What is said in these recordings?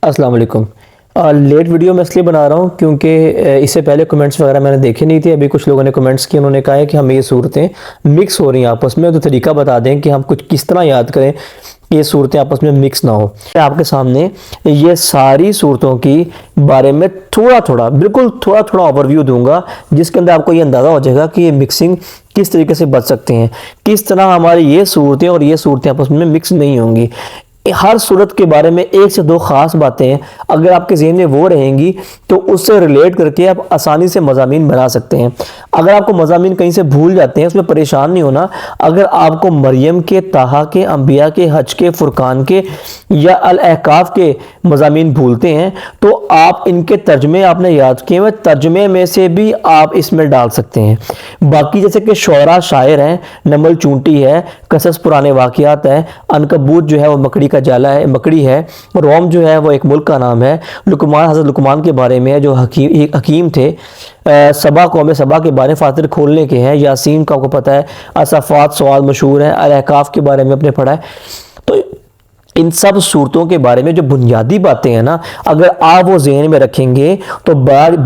السلام علیکم۔ Late video میں اس لیے بنا رہا ہوں کیونکہ اس سے پہلے کمنٹس وغیرہ میں نے دیکھے نہیں تھے۔ ابھی کچھ لوگوں نے کمنٹس کیے، انہوں نے کہا ہے کہ ہمیں یہ صورتیں مکس ہو رہی ہیں آپس میں، تو طریقہ بتا دیں کہ ہم کچھ کس طرح یاد کریں کہ یہ صورتیں آپس میں مکس نہ ہو۔ میں آپ کے سامنے یہ ساری صورتوں کی بارے میں بالکل تھوڑا اوور ویو دوں گا، جس کے اندر آپ کو یہ اندازہ ہو جائے گا کہ یہ مکسنگ کس طریقے سے بچ سکتے ہیں، کس طرح ہماری یہ صورتیں اور یہ صورتیں آپس میں مکس نہیں ہوں گی۔ ہر صورت کے بارے میں ایک سے دو خاص باتیں ہیں، اگر آپ کے ذہن میں وہ رہیں گی تو اس سے ریلیٹ کر کے آپ آسانی سے مضامین بنا سکتے ہیں۔ اگر آپ کو مضامین کہیں سے بھول جاتے ہیں، اس میں پریشان نہیں ہونا۔ اگر آپ کو مریم کے، طٰہٰ کے، انبیاء کے، حج کے، فرقان کے یا الاحقاف کے مضامین بھولتے ہیں تو آپ ان کے ترجمے آپ نے یاد کیے ہوئے، ترجمے میں سے بھی آپ اس میں ڈال سکتے ہیں۔ باقی جیسے کہ شعراء شاعر ہیں، نمل چونٹی ہے، قصص پرانے واقعات ہے، عنکبوت جو ہے وہ مکڑی کا جالا ہے، مکڑی ہے، روم جو ہے وہ ایک ملک کا نام ہے، لقمان حضرت لقمان کے بارے میں ہے جو حکیم تھے، سبا قوم سبا کے بارے میں فاتر کھولنے کے ہیں، یاسین کا آپ کو پتہ ہے، اصافات سوال مشہور ہے، الاحقاف کے بارے میں اپنے پڑھا ہے۔ تو ان سب صورتوں کے بارے میں جو بنیادی باتیں ہیں نا، اگر آپ وہ ذہن میں رکھیں گے تو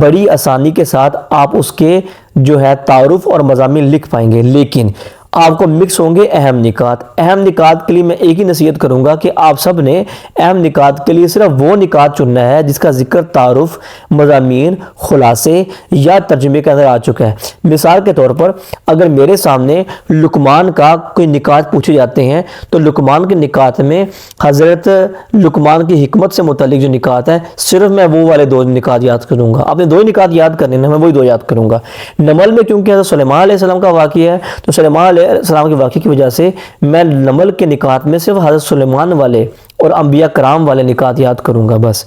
بڑی آسانی کے ساتھ آپ اس کے جو ہے تعارف اور مضامین لکھ پائیں گے۔ لیکن آپ کو مکس ہوں گے اہم نکات کے لیے میں ایک ہی نصیحت کروں گا کہ آپ سب نے اہم نکات کے لیے صرف وہ نکات چننا ہے جس کا ذکر تعارف، مضامین، خلاصے یا ترجمے کے اندر آ چکا ہے۔ مثال کے طور پر اگر میرے سامنے لقمان کا کوئی نکات پوچھے جاتے ہیں تو لقمان کے نکات میں حضرت لقمان کی حکمت سے متعلق جو نکات ہیں، صرف میں وہ والے دو نکات یاد کروں گا۔ آپ نے دو نکات یاد کرنے ہیں، میں وہی دو یاد کروں گا۔ نمل میں کیونکہ حضرت سلیمان علیہ السلام کا واقعہ ہے تو سلیمان علیہ السلام کے واقعے کی وجہ سے میں نمل کے نکات میں صرف حضرت سلیمان والے اور انبیاء کرام والے نکات یاد کروں گا بس۔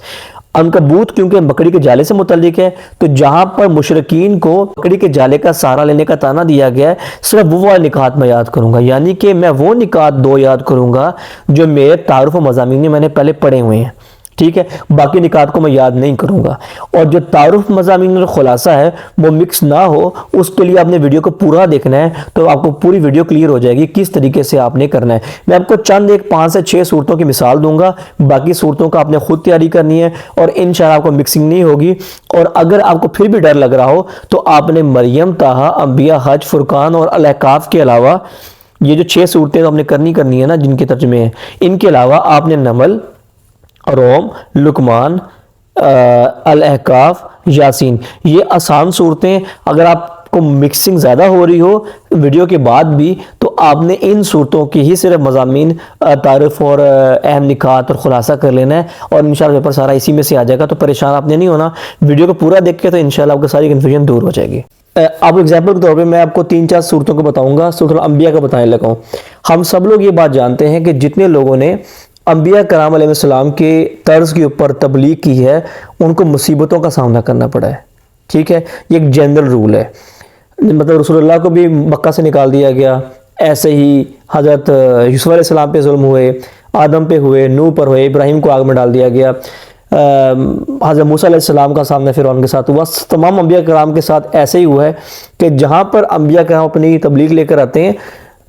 عنکبوت کیونکہ مکڑی کے جالے سے متعلق ہے تو جہاں پر مشرکین کو مکڑی کے جالے کا سہارا لینے کا طعنہ دیا گیا ہے، صرف وہ والے نکات میں یاد کروں گا، یعنی کہ میں وہ نکات دو یاد کروں گا جو میرے تعارف و مضامین میں نے پہلے پڑھے ہوئے ہیں، ٹھیک ہے؟ باقی نکات کو میں یاد نہیں کروں گا۔ اور جو تعارف، مضامین اور خلاصہ ہے وہ مکس نہ ہو، اس کے لیے آپ نے ویڈیو کو پورا دیکھنا ہے تو آپ کو پوری ویڈیو کلیئر ہو جائے گی کس طریقے سے آپ نے کرنا ہے۔ میں آپ کو چند 5 سے 6 صورتوں کی مثال دوں گا، باقی صورتوں کا آپ نے خود تیاری کرنی ہے اور انشاءاللہ آپ کو مکسنگ نہیں ہوگی۔ اور اگر آپ کو پھر بھی ڈر لگ رہا ہو تو آپ نے مریم، طٰہٰ، انبیاء، حج، فرقان اور الاحقاف کے علاوہ یہ جو 6 صورتیں آپ نے کرنی ہے نا جن کے ترجمے ہیں، ان کے علاوہ آپ نے نمل، روم، لقمان، الاحقاف، یاسین، یہ آسان صورتیں اگر آپ کو مکسنگ زیادہ ہو رہی ہو ویڈیو کے بعد بھی تو آپ نے ان صورتوں کی ہی صرف مضامین، تعارف اور اہم نکات اور خلاصہ کر لینا ہے اور انشاءاللہ پیپر سارا اسی میں سے آ جائے گا۔ تو پریشان آپ نے نہیں ہونا، ویڈیو کو پورا دیکھ کے تو انشاءاللہ آپ کو ساری کنفیوژن دور ہو جائے گی۔ اب ایگزامپل کے طور پہ میں آپ کو 3-4 صورتوں کو بتاؤں گا، سورۃ الانبیاء کا بتانے لگا ہوں۔ ہم سب لوگ یہ بات جانتے ہیں کہ جتنے لوگوں نے انبیاء کرام علیہ السلام کے طرز کے اوپر تبلیغ کی ہے ان کو مصیبتوں کا سامنا کرنا پڑا ہے، ٹھیک ہے؟ یہ ایک جنرل رول ہے، مطلب رسول اللہ کو بھی مکہ سے نکال دیا گیا، ایسے ہی حضرت یوسف علیہ السلام پہ ظلم ہوئے، آدم پہ ہوئے، نوح پر ہوئے، ابراہیم کو آگ میں ڈال دیا گیا، حضرت موسیٰ علیہ السلام کا سامنا فرعون کے ساتھ ہوا، تمام انبیاء کرام کے ساتھ ایسے ہی ہوا ہے کہ جہاں پر انبیاء کرام اپنی تبلیغ لے کر آتے ہیں،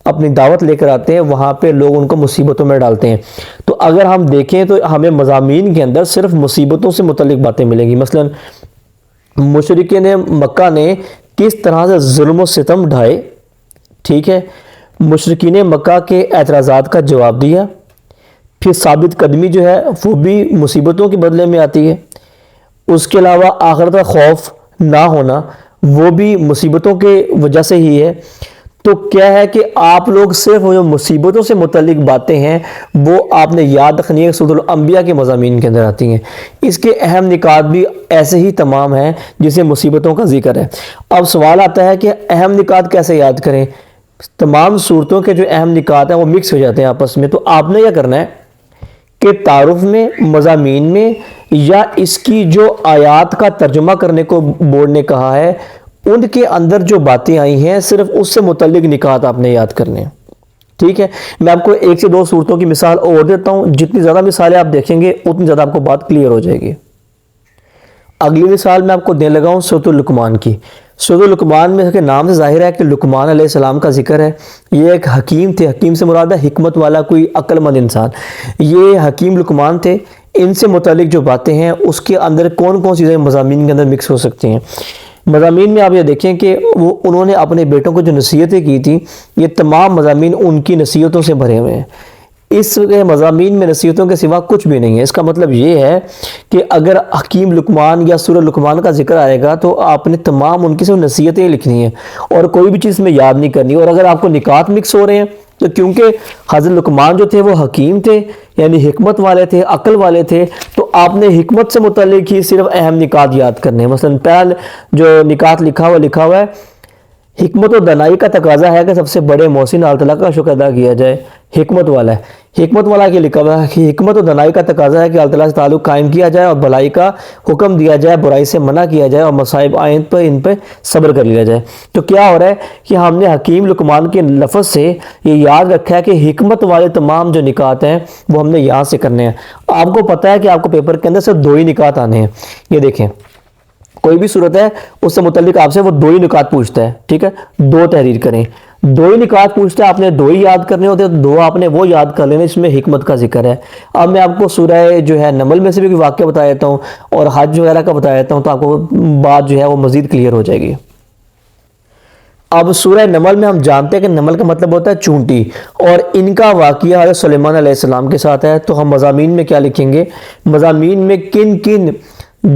اپنی دعوت لے کر آتے ہیں، وہاں پہ لوگ ان کو مصیبتوں میں ڈالتے ہیں۔ تو اگر ہم دیکھیں تو ہمیں مضامین کے اندر صرف مصیبتوں سے متعلق باتیں ملیں گی۔ مثلا مشرکین مکہ نے کس طرح سے ظلم و ستم ڈھائے، ٹھیک ہے؟ مشرکین مکہ کے اعتراضات کا جواب دیا، پھر ثابت قدمی جو ہے وہ بھی مصیبتوں کے بدلے میں آتی ہے، اس کے علاوہ آخرت کا خوف نہ ہونا وہ بھی مصیبتوں کے وجہ سے ہی ہے۔ تو کیا ہے کہ آپ لوگ صرف جو مصیبتوں سے متعلق باتیں ہیں وہ آپ نے یاد رکھنی ہے، سورۃ الانبیاء کے مضامین کے اندر آتی ہیں۔ اس کے اہم نکات بھی ایسے ہی تمام ہیں جسے مصیبتوں کا ذکر ہے۔ اب سوال آتا ہے کہ اہم نکات کیسے یاد کریں؟ تمام صورتوں کے جو اہم نکات ہیں وہ مکس ہو جاتے ہیں آپس میں، تو آپ نے کیا کرنا ہے کہ تعارف میں، مضامین میں یا اس کی جو آیات کا ترجمہ کرنے کو بورڈ نے کہا ہے ان کے اندر جو باتیں آئی ہیں صرف اس سے متعلق نکات آپ نے یاد کرنے ہیں، ٹھیک ہے؟ میں آپ کو 1 سے 2 صورتوں کی مثال اور دیتا ہوں، جتنی زیادہ مثالیں آپ دیکھیں گے اتنی زیادہ آپ کو بات کلیئر ہو جائے گی۔ اگلی مثال میں آپ کو دینے لگا ہوں سورۃ لقمان کی۔ سورۃ لقمان میں کے نام سے ظاہر ہے کہ لقمان علیہ السلام کا ذکر ہے۔ یہ ایک حکیم تھے، حکیم سے مراد ہے حکمت والا، کوئی عقل مند انسان۔ یہ حکیم لقمان تھے، ان سے متعلق جو باتیں ہیں اس کے اندر کون کون سی چیزیں مضامین کے اندر مکس ہو سکتی ہیں۔ مضامین میں آپ یہ دیکھیں کہ انہوں نے اپنے بیٹوں کو جو نصیحتیں کی تھی، یہ تمام مضامین ان کی نصیحتوں سے بھرے ہوئے ہیں۔ اس مضامین میں نصیحتوں کے سوا کچھ بھی نہیں ہے۔ اس کا مطلب یہ ہے کہ اگر حکیم لقمان یا سورہ لقمان کا ذکر آئے گا تو آپ نے تمام ان کی صرف نصیحتیں لکھنی ہیں اور کوئی بھی چیز میں یاد نہیں کرنی۔ اور اگر آپ کو نکات مکس ہو رہے ہیں تو کیونکہ حضرت لقمان جو تھے وہ حکیم تھے، یعنی حکمت والے تھے، عقل والے تھے، تو آپ نے حکمت سے متعلق ہی صرف اہم نکات یاد کرنے ہیں۔ مثلا پہلے جو نکات لکھا ہوا ہے، حکمت و دانائی کا تقاضا ہے کہ سب سے بڑے محسن اللہ تعالیٰ کا شکر ادا کیا جائے۔ حکمت والا ہے، حکمت والا کے لکھا ہوا ہے کہ حکمت و دانائی کا تقاضا ہے کہ اللہ تعالیٰ سے تعلق قائم کیا جائے اور بھلائی کا حکم دیا جائے، برائی سے منع کیا جائے اور مصائب آئیں پر ان پہ صبر کر لیا جائے۔ تو کیا ہو رہا ہے کہ ہم نے حکیم لقمان کے لفظ سے یہ یاد رکھا ہے کہ حکمت والے تمام جو نکات ہیں وہ ہم نے یہاں سے کرنے ہیں۔ آپ کو پتہ ہے کہ آپ کو پیپر کے اندر صرف 2 ہی نکات آنے ہیں۔ یہ دیکھیں، کوئی بھی صورت ہے اس سے متعلق آپ سے وہ 2 ہی نکات پوچھتا ہے، ٹھیک ہے، 2 تحریر کریں، 2 ہی نکات پوچھتا ہے، آپ نے 2 ہی یاد کرنے ہوتے ہیں، تو 2 آپ نے وہ یاد کر لینے اس میں حکمت کا ذکر ہے۔ اب میں آپ کو سورہ جو ہے نمل میں سے بھی واقعہ بتا دیتا ہوں اور حج وغیرہ کا بتا دیتا ہوں، تو آپ کو بات جو ہے وہ مزید کلیئر ہو جائے گی۔ اب سورہ نمل میں ہم جانتے ہیں کہ نمل کا مطلب ہوتا ہے چونٹی، اور ان کا واقعہ حضرت سلیمان علیہ السلام کے ساتھ ہے۔ تو ہم مضامین میں کیا لکھیں گے؟ مضامین میں کن کن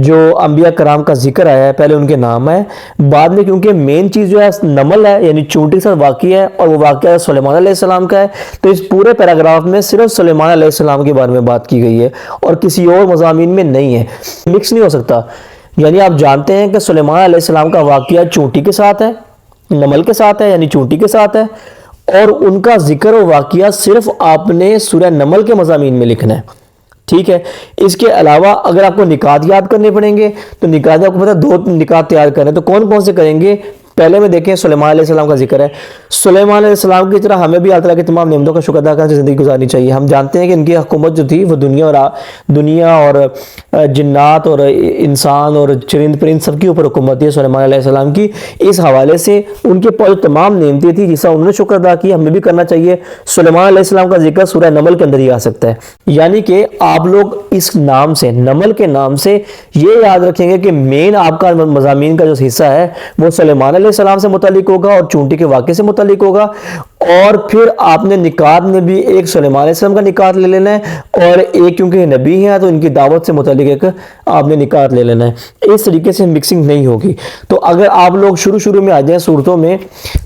جو انبیاء کرام کا ذکر آیا ہے پہلے ان کے نام ہے، بعد میں کیونکہ مین چیز جو ہے نمل ہے یعنی چونٹی کے ساتھ واقعہ ہے اور وہ واقعہ سلیمان علیہ السلام کا ہے، تو اس پورے پیراگراف میں صرف سلیمان علیہ السلام کے بارے میں بات کی گئی ہے اور کسی اور مضامین میں نہیں ہے، مکس نہیں ہو سکتا۔ یعنی آپ جانتے ہیں کہ سلیمان علیہ السلام کا واقعہ چونٹی کے ساتھ ہے، نمل کے ساتھ ہے، یعنی چونٹی کے ساتھ ہے، اور ان کا ذکر و واقعہ صرف آپ نے سورہ نمل کے مضامین میں لکھنا ہے، ٹھیک ہے۔ اس کے علاوہ اگر آپ کو نکات یاد کرنے پڑیں گے تو نکات آپ کو پتہ 2 نکات تیار کریں، تو کون کون سے کریں گے؟ پہلے میں دیکھیں سلیمان علیہ السلام کا ذکر ہے۔ سلیمان علیہ السلام کی طرح ہمیں بھی اللہ تعالیٰ کی تمام نعمتوں کا شکر ادا کر کے زندگی گزارنی چاہیے۔ ہم جانتے ہیں کہ ان کی حکومت جو تھی وہ دنیا اور جنات اور انسان اور چرند پرند سب کے اوپر حکومت ہے سلیمان علیہ السلام کی۔ اس حوالے سے ان کے پاس تمام نعمتیں تھیں جس کا انہوں نے شکر ادا کیا، ہمیں بھی کرنا چاہیے۔ سلیمان علیہ السلام کا ذکر سورہ نمل کے اندر ہی آ سکتا ہے، یعنی کہ آپ لوگ اس نام سے، نمل کے نام سے یہ یاد رکھیں گے کہ مین آپ کا مضامین کا جو حصہ ہے وہ سلیمان علیہ السلام سے متعلق ہوگا اور چونٹی کے واقعے سے متعلق ہوگا، اور پھر آپ نے نکات میں بھی ایک سلیمان علیہ السلام کا نکات لے لینا ہے اور ایک کیونکہ یہ نبی ہیں تو ان کی دعوت سے متعلق ایک آپ نے نکات لے لینا ہے۔ اس طریقے سے مکسنگ نہیں ہوگی۔ تو اگر آپ لوگ شروع میں آ جائیں صورتوں میں،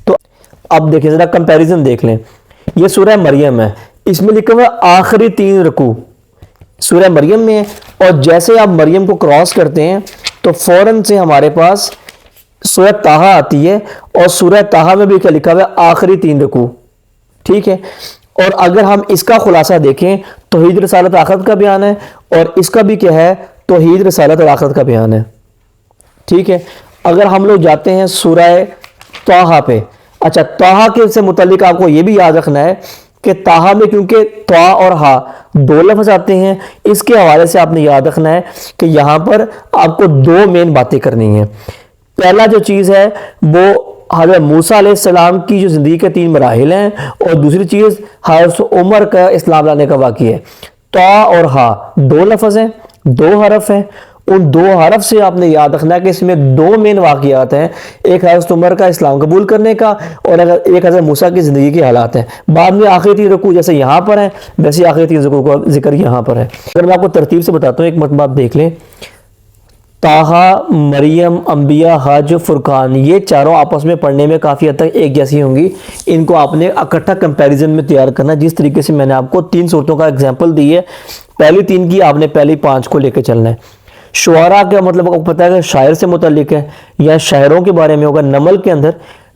تو اب دیکھیں ذرا کمپیریزن دیکھ لیں۔ یہ سورہ مریم ہے، اس میں لکھا ہوا ہے آخری 3 رکوع سورہ مریم میں ہے، اور جیسے آپ مریم کو کراس کرتے ہیں تو فوراً سے ہمارے پاس سورہ طٰہٰ آتی ہے، اور سورہ طٰہٰ میں بھی کیا لکھا ہوا ہے؟ آخری 3 رکوع، ٹھیک ہے۔ اور اگر ہم اس کا خلاصہ دیکھیں، توحید رسالت آخرت کا بیان ہے، اور اس کا بھی کیا ہے؟ توحید رسالت اور آخرت کا بیان ہے، ٹھیک ہے۔ اگر ہم لوگ جاتے ہیں سورہ طٰہٰ پہ، اچھا طٰہٰ کے سے متعلق آپ کو یہ بھی یاد رکھنا ہے کہ طٰہٰ میں کیونکہ طا اور ہا 2 لفظ آتے ہیں، اس کے حوالے سے آپ نے یاد رکھنا ہے کہ یہاں پر آپ کو 2 مین باتیں کرنی ہیں۔ پہلا جو چیز ہے وہ حضرت موسیٰ علیہ السلام کی جو زندگی کے 3 مراحل ہیں، اور دوسری چیز حضرت عمر کا اسلام لانے کا واقعہ ہے۔ طا اور ہا 2 لفظ ہیں، 2 حرف ہیں، ان 2 حرف سے آپ نے یاد رکھنا ہے کہ اس میں 2 مین واقعات ہیں، ایک حضرت عمر کا اسلام قبول کرنے کا اور ایک حضرت موسیٰ کی زندگی کے حالات ہیں۔ بعد میں آخری 3 رکوع جیسے یہاں پر ہیں ویسے آخری 3 رکوع کا ذکر یہاں پر ہے۔ اگر میں آپ کو ترتیب سے بتاتا ہوں، ایک مرتبہ آپ دیکھ لیں، طٰہٰ، مریم، انبیاء، حج، فرقان، یہ چاروں آپس میں پڑھنے میں کافی حد تک ایک جیسی ہوں گی۔ ان کو آپ نے اکٹھا کمپیریزن میں تیار کرنا، جس طریقے سے میں نے آپ کو 3 صورتوں کا اگزامپل دی ہے، پہلی 3 کی آپ نے پہلی 5 کو لے کے چلنا ہے۔ شعراء کا مطلب آپ کو پتہ ہے کہ شاعر سے متعلق ہے یا شاعروں کے بارے میں ہوگا۔ نمل کے اندر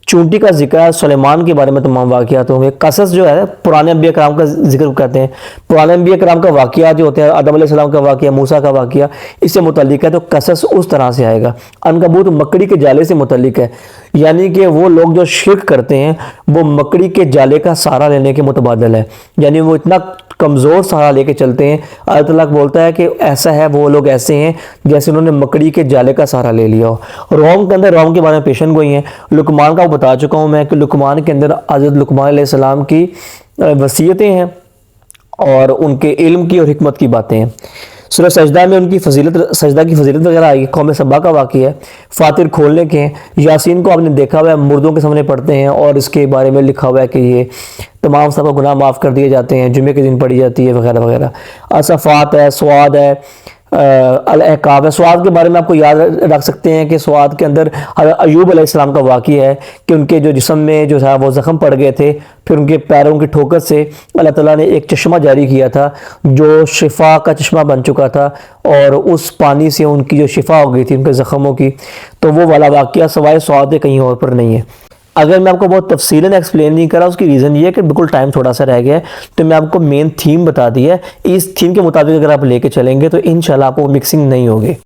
چونٹی کا ذکر ہے، سلیمان کے بارے میں تمام واقعات ہوں گے۔ قصص جو ہے پرانے انبیاء کرام کا ذکر کرتے ہیں، پرانے انبیاء کرام کا واقعات جو ہوتے ہیں، آدم علیہ السلام کا واقعہ، موسیٰ کا واقعہ، اس سے متعلق ہے، تو قصص اس طرح سے آئے گا۔ عنکبوت مکڑی کے جالے سے متعلق ہے، یعنی کہ وہ لوگ جو شرک کرتے ہیں وہ مکڑی کے جالے کا سہارا لینے کے متبادل ہے، یعنی وہ اتنا کمزور سہارا لے کے چلتے ہیں۔ اللہ تعالیٰ بولتا ہے کہ ایسا ہے، وہ لوگ ایسے ہیں جیسے انہوں نے مکڑی کے جالے کا سہارا لے لیا ہو۔ روم کے اندر روم کے بارے میں پیشن گوئی ہیں۔ لقمان کا بتا چکا ہوں میں کہ لقمان کے اندر حضرت لقمان علیہ السلام کی وصیتیں ہیں اور ان کے علم کی اور حکمت کی باتیں ہیں۔ سورہ سجدہ میں ان کی فضیلت، سجدہ کی فضیلت وغیرہ آئی، قوم سبا کا واقعہ ہے، فاتر کھولنے کے ہیں، یاسین کو آپ نے دیکھا ہوا ہے مردوں کے سامنے پڑھتے ہیں اور اس کے بارے میں لکھا ہوا ہے کہ یہ تمام سب گناہ معاف کر دیے جاتے ہیں، جمعے کے دن پڑھی جاتی ہے وغیرہ وغیرہ۔ صفات ہے، سواد ہے، الاحقاب ہے۔ سواد کے بارے میں آپ کو یاد رکھ سکتے ہیں کہ سواد کے اندر ایوب علیہ السلام کا واقعہ ہے کہ ان کے جو جسم میں جو ہے وہ زخم پڑ گئے تھے، پھر ان کے پیروں کی ٹھوکر سے اللہ تعالیٰ نے ایک چشمہ جاری کیا تھا جو شفا کا چشمہ بن چکا تھا، اور اس پانی سے ان کی جو شفا ہو گئی تھی ان کے زخموں کی۔ تو وہ والا واقعہ سوائے سواد کے کہیں اور پر نہیں ہے۔ اگر میں آپ کو بہت تفصیلاً ایکسپلین نہیں کرا، اس کی ریزن یہ ہے کہ بالکل ٹائم تھوڑا سا رہ گیا ہے، تو میں آپ کو مین تھیم بتا دی ہے، اس تھیم کے مطابق اگر آپ لے کے چلیں گے تو انشاءاللہ آپ کو مکسنگ نہیں ہوگی۔